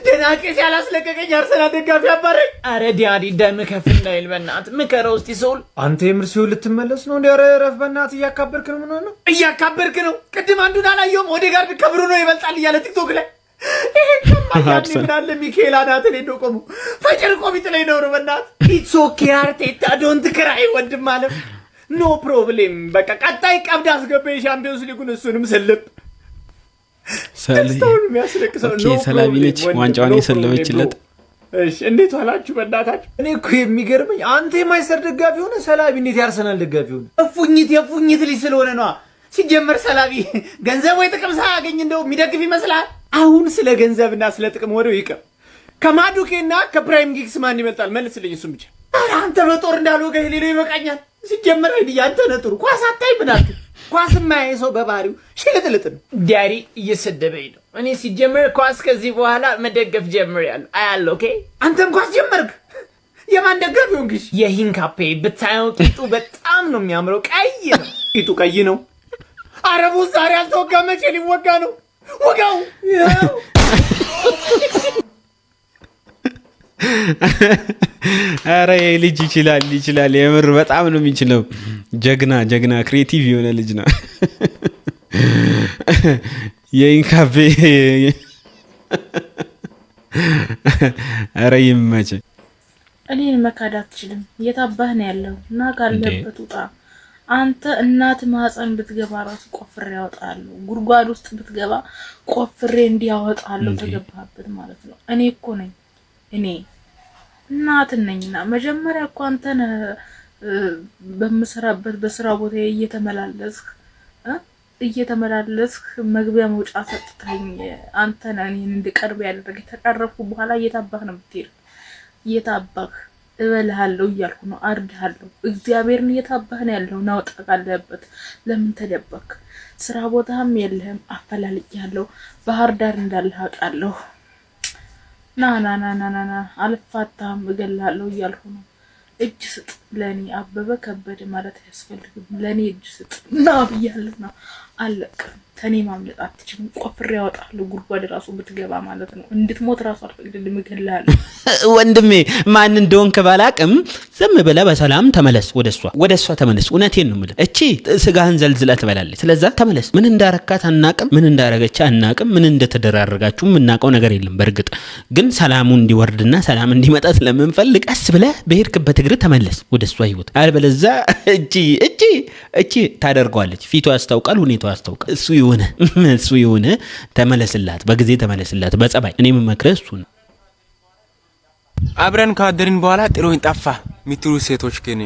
ደናቄስ ያላስለቀቀኝ አርሰናል ደጋፊ አባረኝ አረ ዲያዲ ደም ከፍ እንዳይል በእናት ምከረው እስቲ ሶል አንተ የምርሲው ልትመለስ ነው እንዴ ረፍ በእናት እያካበርክ ነው ቅድም አንዱን አላየውም ወደ ጋር ቢከብሩ ነው ይበልጣል እያለ ቲክቶክ ላይ ይሄ ከማያኔ ምናለ ሚካኤል አናትን ሄዶ ቆሙ ፈጭር ቆሚት ላይ ነው በእናት ኢትስ ኦኬ አርቴታ ዶንት ክራይ ወንድም ማለት ኖ ፕሮብሌም በቃ ቀጣይ ቀብድ አስገባ የሻምፒዮንስ ሊጉን እሱንም ስልብ ሰላቢ ነች ዋንጫውን የሰለመችለት እሺ እንዴት ዋላችሁ በእናታችሁ እኔ እኮ የሚገርመኝ አንተ የማይሰር ደጋፊ ሆነ ሰላቢ እንዴት ያርሰናል ደጋፊ ሆነ የፉኝት ልጅ ስለሆነ ነው ሲጀመር ሰላቢ ገንዘብ ወይ ጥቅም ሳያገኝ እንደው የሚደግፍ ይመስላል አሁን ስለ ገንዘብና ስለ ጥቅም ወሬው ይቀር ከማዱኬና ከፕራይም ጊግስ ማን ይበልጣል መልስልኝ እሱም ብቻ አንተ በጦር እንዳልወገ ሌሎ ይበቃኛል ሲጀመር አይዲ ያንተ ነጥሩ ኳስ አታይ ብናት ኳስ ማይ ሰው በባሪው ሽልጥልጥ ነው ዳሪ እየሰደበኝ ነው እኔ ሲጀመር ኳስ ከዚህ በኋላ መደገፍ ጀምሬያለሁ አያለሁ ኦኬ አንተም ኳስ ጀመርክ የማን ደጋፊ ሆንክሽ የሂንካፔ ብታየው ቂጡ በጣም ነው የሚያምረው ቀይ ነው ቂጡ ቀይ ነው አረቡ ዛሬ አልተወጋ መቼ ሊወጋ ነው ወጋው አረ ልጅ ይችላል የምር በጣም ነው የሚችለው ጀግና ክሬቲቭ የሆነ ልጅ ነው የኢንካፌ አረ ይመች እኔን መካድ አትችልም የታባህ ነው ያለው እና ካለበት ውጣ አንተ እናት ማህፀን ብትገባ ራስ ቆፍሬ ያወጣሉ ጉርጓድ ውስጥ ብትገባ ቆፍሬ እንዲያወጣሉ ተገባበት ማለት ነው እኔ እኮ ነኝ እኔ እናት ነኝና መጀመሪያ እኮ አንተን በመሰራበት በስራ ቦታ እየተመላለስክ መግቢያ መውጫ ሰጥተኝ አንተን እኔን እንድቀርብ ያደረገ ተቀረብኩ በኋላ እየታባህ ነው ብትሄድ እየታባህ እበልሃለሁ እያልኩ ነው አርድሃለሁ እግዚአብሔርን እየታባህ ነው ያለው ናውጣ ካለበት ለምን ተደበክ ስራ ቦታም የለህም አፈላልቄያለሁ ባህር ዳር እንዳለህ አውቃለሁ ና አልፋታም እገላለሁ እያልኩ ነው እጅ ስጥ ለኔ አበበ ከበደ ማለት ያስፈልግም ለኔ እጅ ስጥ ና ብያለና አለቅም ተኔ ማምለጥ አትችልም ቆፍሬ ያወጣለሁ ጉድጓድ ራሱ ብትገባ ማለት ነው እንድትሞት ራሱ አልፈቅድልም እገልሃለሁ ወንድሜ ማን እንደሆንክ ባላቅም ዝም ብለህ በሰላም ተመለስ ወደሷ ተመለስ እውነቴን ነው የምልህ እቺ ስጋህን ዘልዝላ ትበላለች ስለዛ ተመለስ ምን እንዳረካት አናቅም ምን እንዳረገች አናቅም ምን እንደተደራረጋችሁ ምናቀው ነገር የለም በርግጥ ግን ሰላሙ እንዲወርድና ሰላም እንዲመጣ ስለምንፈልግ ቀስ ብለህ በሄድክበት እግር ተመለስ ወደሷ ህይወት አልበለዛ እቺ ታደርገዋለች ፊቷ ያስታውቃል ሁኔታው ያስታውቃል እሱ ይሁን ተመለስላት በጊዜ ተመለስላት በጸባይ እኔ መመክረህ እሱ ነው አብረን ካደርን በኋላ ጥሎኝ ጠፋ ሚትሩ ሴቶች ግን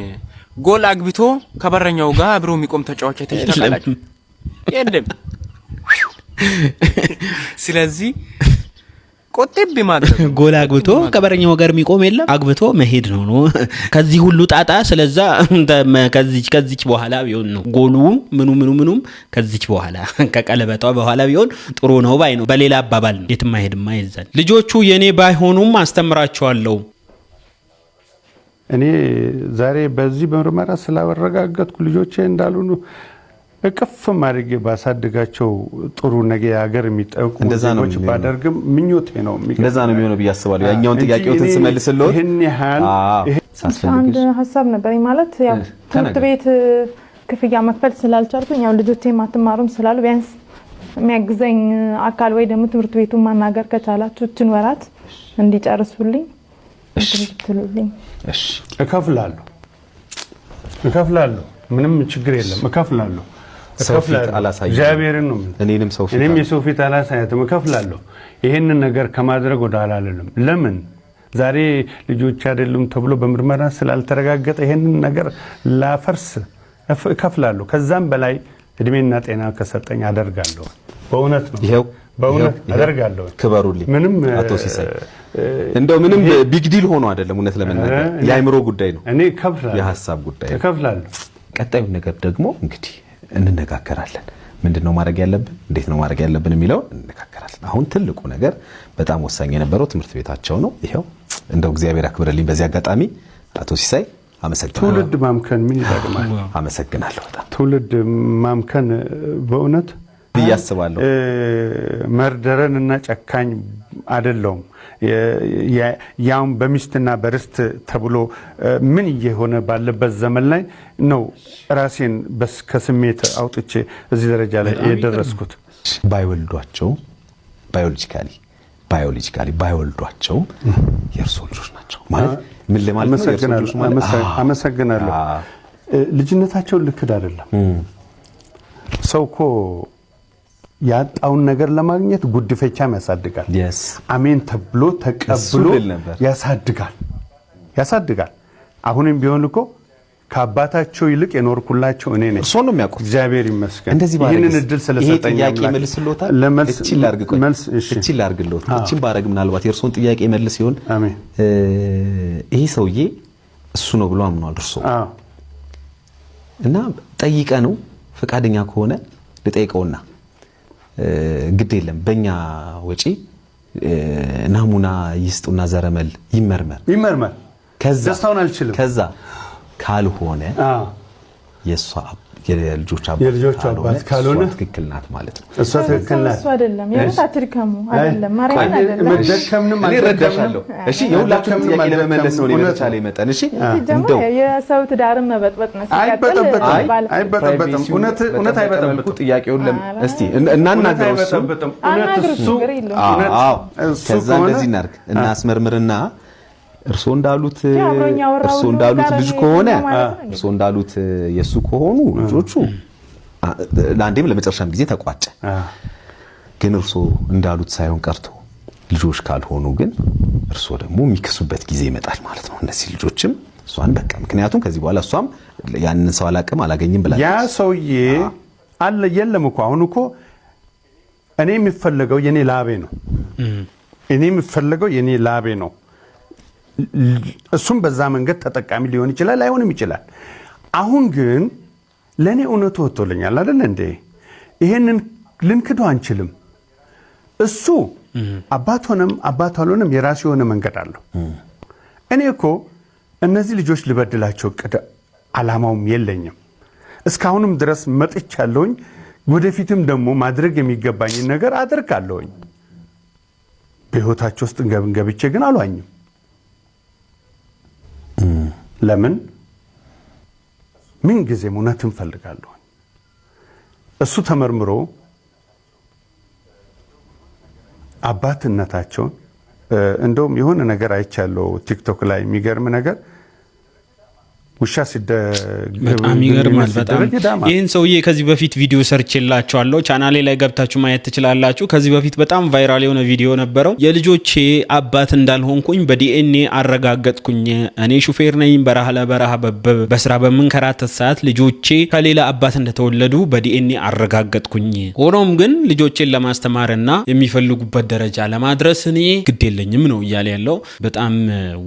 ጎል አግብቶ ከበረኛው ጋር አብሮ የሚቆም ተጫዋች ተሽታላችሁ የለም ስለዚህ ቆጥብ ማድረግ ጎል አግብቶ ከበረኛው ጋር የሚቆም የለም አግብቶ መሄድ ነው ከዚህ ሁሉ ጣጣ ስለዛ ከዚች በኋላ ቢሆን ነው ጎሉ ምኑም ከዚች በኋላ ከቀለበቷ በኋላ ቢሆን ጥሩ ነው ባይ ነው በሌላ አባባል ነው የትም አይሄድም አይዘን ልጆቹ የኔ ባይሆኑም አስተምራቸዋለሁ እኔ ዛሬ በዚህ በምርመራ ስላወረጋገጥኩ ልጆቼ እንዳሉኑ እቅፍ ማድረግ ባሳድጋቸው ጥሩ ነገ ያገር የሚጠቁ ዜጎች ባደርግም ምኞቴ ነው እንደዛ ነው የሚሆነው ብያስባለሁ ያኛውን ጥያቄውን ስመልስልዎት ይሄን ያህል አንድ ሐሳብ ነበር ማለት ያው ትምህርት ቤት ክፍያ መክፈል ስላልቻልኩኝ ያው ልጆቼ ማትማሩም ስላሉ ቢያንስ የሚያግዘኝ አካል ወይ ደግሞ ትምህርት ቤቱን ማናገር ከቻላችሁ እችን ወራት እንዲጨርሱልኝ እንትልልኝ እሺ እከፍላለሁ ምንም ችግር የለም እከፍላለሁ እግዚአብሔርን ነው እኔንም ሰው ፊት አላሳያትም እከፍላለሁ ይሄንን ነገር ከማድረግ ወደ አላለንም ለምን ዛሬ ልጆች አይደሉም ተብሎ በምርመራ ስላልተረጋገጠ ይሄንን ነገር ላፈርስ እከፍላለሁ ከዛም በላይ እድሜና ጤና ከሰጠኝ አደርጋለሁ በእውነት ነው ይሄው በእውነት አደርጋለሁ ክበሩልኝ ምንም አቶ ሲሳይ እንደው ምንም ቢግ ዲል ሆኖ አይደለም እውነት ለመናገር የአይምሮ ጉዳይ ነው እኔ እከፍላለሁ የሐሳብ ጉዳይ እከፍላለሁ ቀጣዩ ነገር ደግሞ እንግዲህ እንነጋገራለን ምንድነው ማድረግ ያለብን እንዴት ነው ማድረግ ያለብን የሚለው እንነጋገራለን አሁን ትልቁ ነገር በጣም ወሳኝ የነበረው ትምህርት ቤታቸው ነው ይሄው እንደው እግዚአብሔር አክብረልኝ በዚህ አጋጣሚ አቶ ሲሳይ አመሰግናለሁ ትውልድ ማምከን ምን ይጠቅማል አመሰግናለሁ በጣም ትውልድ ማምከን በእውነት ብያስባለሁ መርደረንና ጨካኝ አይደለም ያው በሚስትና በርስት ተብሎ ምን እየሆነ ባለበት ዘመን ላይ ነው ራሴን ከስሜት አውጥቼ እዚህ ደረጃ ላይ የደረስኩት ባይወልዷቸው ባዮሎጂካሊ ባይወልዷቸው የእርሶ ልጆች ናቸው ማለት ምን ለማለት ነው አመሰግናለሁ ልጅነታቸው ልክድ አይደለም ሰው እኮ ያጣውን ነገር ለማግኘት ጉድፈቻም ያሳድጋል አሜን ተብሎ ተቀብሎ ያሳድጋል አሁንም ቢሆን እኮ ከአባታቸው ይልቅ የኖርኩላቸው እኔ ነኝ እርሶ ነው የሚያውቁት እግዚአብሔር ይመስገን ይሄንን እድል ስለሰጠኝ ጥያቄ መልስልዎታል እቺ ላርግልዎት እቺ ባረግ ምናልባት የእርሶን ጥያቄ መልስ ይሆን አሜን ይሄ ሰውዬ እሱ ነው ብሎ አምኗል እርሶ እና ጠይቀ ነው ፈቃደኛ ከሆነ ልጠይቀውና ግድ የለም በእኛ ወጪ ናሙና ይስጡና ዘረመል ይመርመር ደስታውን አልችልም ከዛ ካልሆነ የሷ የልጆች አባት ካልሆነ ትክክል ናት ማለት ነው እሷ ትክክል ናት እሱ አይደለም የታትሪካሙ አይደለም ማርያም አይደለም መደከምንም አልረዳሻለሁ እሺ የሁላችሁም ጥያቄ ለመመለስ ነው ለምሳሌ መጠን እሺ እንደው የሰው ትዳርም መበጥበጥ ነው አይበጠበጥም እውነት አይበጠበጥም ጥያቄውን እስቲ እናናገረው እሱ ከዛ እንደዚህ እናርግ እናስመርምርና እርሶ እንዳሉት ልጅ ከሆነ እርሶ እንዳሉት የሱ ከሆኑ ልጆቹ ለአንዴም ለመጨረሻም ጊዜ ተቋጨ ግን እርሶ እንዳሉት ሳይሆን ቀርቶ ልጆች ካልሆኑ ግን እርሶ ደግሞ የሚክሱበት ጊዜ ይመጣል ማለት ነው እነዚህ ልጆችም እሷን በቃ ምክንያቱም ከዚህ በኋላ እሷም ያንን ሰው አላገኝም ብላለች ያ ሰውዬ አለ የለም እኮ አሁን እኮ እኔ የሚፈልገው የኔ ላቤ ነው እሱም በዛ መንገድ ተጠቃሚ ሊሆን ይችላል አይሆንም ይችላል አሁን ግን ለኔ እውነቱ ወጥቶልኛል አይደል እንዴ ይሄንን ልንክደው አንችልም እሱ አባት አልሆነም የራሱ የሆነ መንገድ አለው እኔ እኮ እነዚህ ልጆች ልበድላቸው እቅድ አላማውም የለኝም። እስካሁንም ድረስ መጥቻለሁኝ። ወደፊትም ደግሞ ማድረግ የሚገባኝን ነገር አደርጋለሁኝ። በህይወታቸው ውስጥ ገብቼ ግን አልዋኝም። ለምን ምን ጊዜም እውነትን ፈልጋለሁ። እሱ ተመርምሮ አባትነታቸውን እንደውም የሆነ ነገር አይቻለሁ ቲክቶክ ላይ የሚገርም ነገር ውሻ በጣም ይገርማል። በጣም ይህን ሰውዬ ከዚህ በፊት ቪዲዮ ሰርቼላችኋለሁ። ቻናሌ ላይ ገብታችሁ ማየት ትችላላችሁ። ከዚህ በፊት በጣም ቫይራል የሆነ ቪዲዮ ነበረው። የልጆቼ አባት እንዳልሆንኩኝ በዲኤንኤ አረጋገጥኩኝ። እኔ ሹፌር ነኝ፣ በረሃ ለበረሃ በስራ በምንከራተት ሰዓት ልጆቼ ከሌላ አባት እንደተወለዱ በዲኤንኤ አረጋገጥኩኝ። ሆኖም ግን ልጆቼን ለማስተማርና የሚፈልጉበት ደረጃ ለማድረስ እኔ ግድ የለኝም ነው እያለ ያለው። በጣም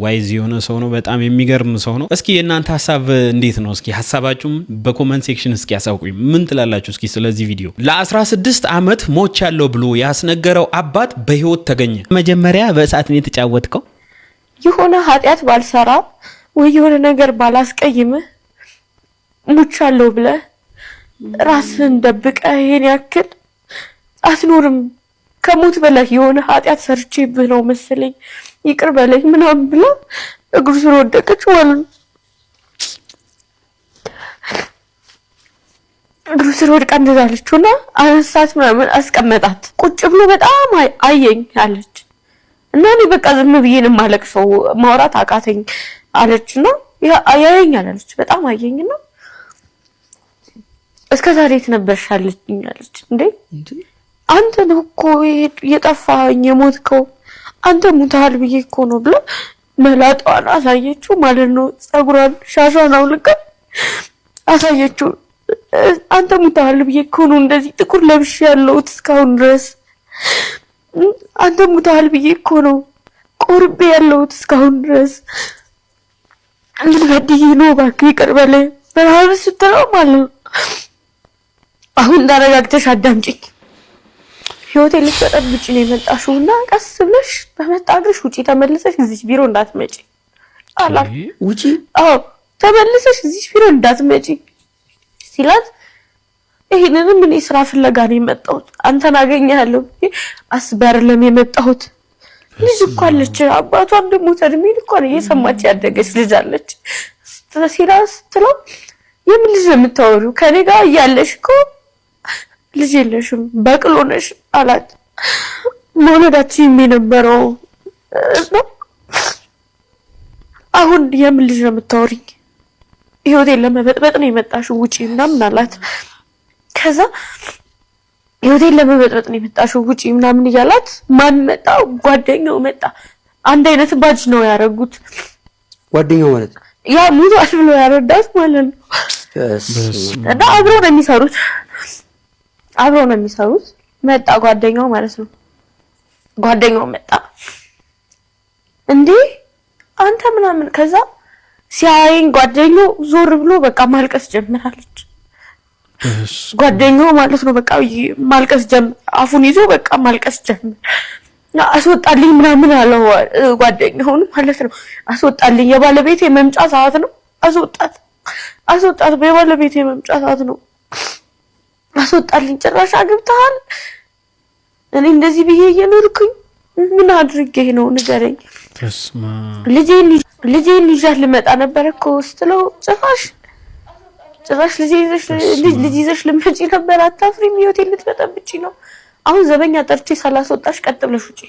ዋይዝ የሆነ ሰው ነው። በጣም የሚገርም ሰው ነው። እስኪ የእናንተ ሀሳብ እንዴት ነው? እስኪ ሀሳባችሁም በኮመንት ሴክሽን እስኪ ያሳውቁኝ። ምን ትላላችሁ? እስኪ ስለዚህ ቪዲዮ ለ16 ዓመት ሞች ያለው ብሎ ያስነገረው አባት በህይወት ተገኘ። መጀመሪያ በእሳት ነው የተጫወትከው። የሆነ ኃጢአት ባልሰራ ወይ የሆነ ነገር ባላስቀይምህ ሞቻለሁ ብለህ ራስህን ደብቀህ ይሄን ያክል አትኖርም። ከሞት በላይ የሆነ ኃጢአት ሰርቼብህ ነው መሰለኝ ይቅር በለኝ ምናምን ብላ እግሩ ስር ወደቀች ማለት ነው። እግሩ ስር ወድቃ እንደዛ አለችውና አነሳት ምናምን አስቀመጣት። ቁጭ ብሎ በጣም አየኝ አለች እና እኔ በቃ ዝም ብዬ ነው የማለቅሰው ማውራት አቃተኝ አለችና ያየኛል አለች። በጣም አየኝና እስከ ዛሬ ተነበርሽ አለችኝ አለች። እንዴ አንተ ነው እኮ የጠፋኝ የሞትከው አንተ ሙታል ብዬ እኮ ነው ብሎ መላጧን አሳየችው ማለት ነው። ጸጉሯን ሻሿን አውልቃ አሳየችው። አንተ ሙታል ብዬ እኮ ነው እንደዚህ ጥቁር ለብሽ ያለሁት እስካሁን ድረስ። አንተ ሙታል ብዬ እኮ ነው ቆርቤ ያለሁት እስካሁን ድረስ። ምን በድዬ ነው እባክህ ይቅር በለኝ ምናምን ስትለው ማለት ነው። አሁን ተረጋግተሽ አዳምጪኝ። ህይወቴን ልትበጠብጪ ነው የመጣሽውና ቀስ ብለሽ በመጣ እግርሽ ውጪ፣ ተመልሰሽ እዚህ ቢሮ እንዳትመጪ አላት። ውጪ? አዎ ተመልሰሽ እዚህ ቢሮ እንዳትመጪ ሲላት፣ ይሄንንም እኔ ስራ ፍለጋ ነው የመጣሁት አንተን አገኘሃለሁ አስበርለም የመጣሁት። ልጅ እኮ አለች አባቷ እንደሞተ እድሜን እኮ ነው እየሰማች ያደገች ልጅ አለች ሲላስ ትለው፣ የምን ልጅ ነው የምታወሪው? ከኔ ጋር እያለሽ እኮ ልጅ የለሽም በቅሎ ነሽ አላት። መውለዳችን የነበረው አሁን የምን ልጅ ነው የምታወሪኝ? ህይወቴን ለመበጥበጥ ነው የመጣሽው ውጪ ምናምን አላት። ከዛ ህይወቴን ለመበጥበጥ ነው የመጣሽው ውጪ ምናምን እያላት ማን መጣ? ጓደኛው መጣ። አንድ አይነት ባጅ ነው ያደረጉት። ጓደኛው ማለት ያ ሙቷል ብሎ ያረዳት ማለት ነው። እና አብረው ነው የሚሰሩት። መጣ ጓደኛው ማለት ነው። ጓደኛው መጣ እንዴ አንተ ምናምን። ከዛ ሲያየኝ ጓደኛው ዞር ብሎ በቃ ማልቀስ ጀመራለች። ጓደኛው ማለት ነው በቃ ማልቀስ ጀመረ። አፉን ይዞ በቃ ማልቀስ ጀመረ። አስወጣልኝ ምናምን አለው ጓደኛውን ማለት ነው። አስወጣልኝ የባለቤቴ መምጫ ሰዓት ነው። አስወጣት በባለቤቴ መምጫ ሰዓት ነው። አስወጣልኝ ጭራሽ አግብተሃል? እኔ እንደዚህ ብዬ እየኖርኩኝ ምን አድርጌ ነው ንገረኝ። ልጄን ይዣት ልመጣ ነበር እኮ ስትለው ጭራሽ ልጅ ይዘሽ ልመጪ ነበር? አታፍሪም? ህይወቴን ልትበጠብጪ ነው። አሁን ዘበኛ ጠርቼ ሳላስወጣሽ ቀጥ ብለሽ ውጪ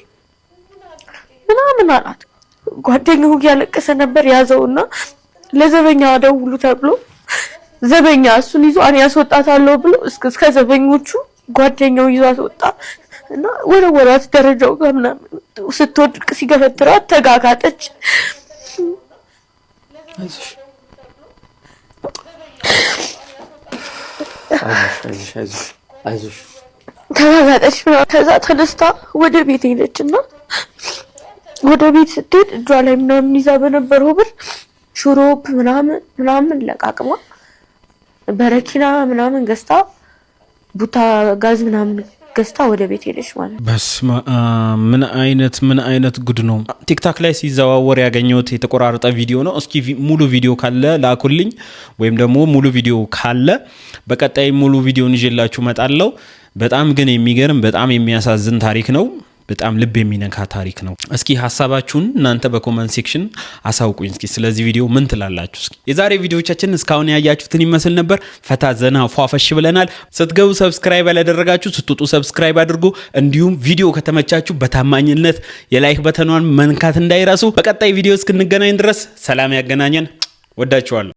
ምናምን አላት። ጓደኛው እያለቀሰ ነበር። ያዘውና ለዘበኛ ደውሉ ተብሎ ዘበኛ እሱን ይዞ እኔ ያስወጣታለሁ ብሎ እስከ ዘበኞቹ ጓደኛው ይዟት ወጣ እና ወረወራት ደረጃው ጋር ምናምን። ስትወድቅ ሲገፈትራት ተጋጋጠች። አይዞሽ ተጋጋጠች። ከዛ ተነስታ ወደ ቤት ሄደችና ወደ ቤት ስትሄድ እጇ ላይ ምናምን ይዛ በነበረው ብር ሹሮፕ ምናምን ለቃቅማ በረኪና ምናምን ገዝታ ቡታ ጋዝ ምናምን ገዝታ ወደ ቤት ሄደች ማለት ነው። በስመ አብ ምን አይነት ጉድ ነው። ቲክታክ ላይ ሲዘዋወር ያገኘሁት የተቆራረጠ ቪዲዮ ነው። እስኪ ሙሉ ቪዲዮ ካለ ላኩልኝ፣ ወይም ደግሞ ሙሉ ቪዲዮ ካለ በቀጣይ ሙሉ ቪዲዮን ይዤላችሁ እመጣለሁ። በጣም ግን የሚገርም በጣም የሚያሳዝን ታሪክ ነው። በጣም ልብ የሚነካ ታሪክ ነው። እስኪ ሐሳባችሁን እናንተ በኮሜንት ሴክሽን አሳውቁኝ። እስኪ ስለዚህ ቪዲዮ ምን ትላላችሁ? እስኪ የዛሬ ቪዲዮዎቻችን እስካሁን ያያችሁትን ይመስል ነበር። ፈታ ዘና ፏፈሽ ብለናል። ስትገቡ ሰብስክራይብ ያላደረጋችሁ ስትወጡ ሰብስክራይብ አድርጉ። እንዲሁም ቪዲዮ ከተመቻችሁ በታማኝነት የላይክ በተኗን መንካት እንዳይረሱ። በቀጣይ ቪዲዮ እስክንገናኝ ድረስ ሰላም ያገናኘን። ወዳችኋለሁ።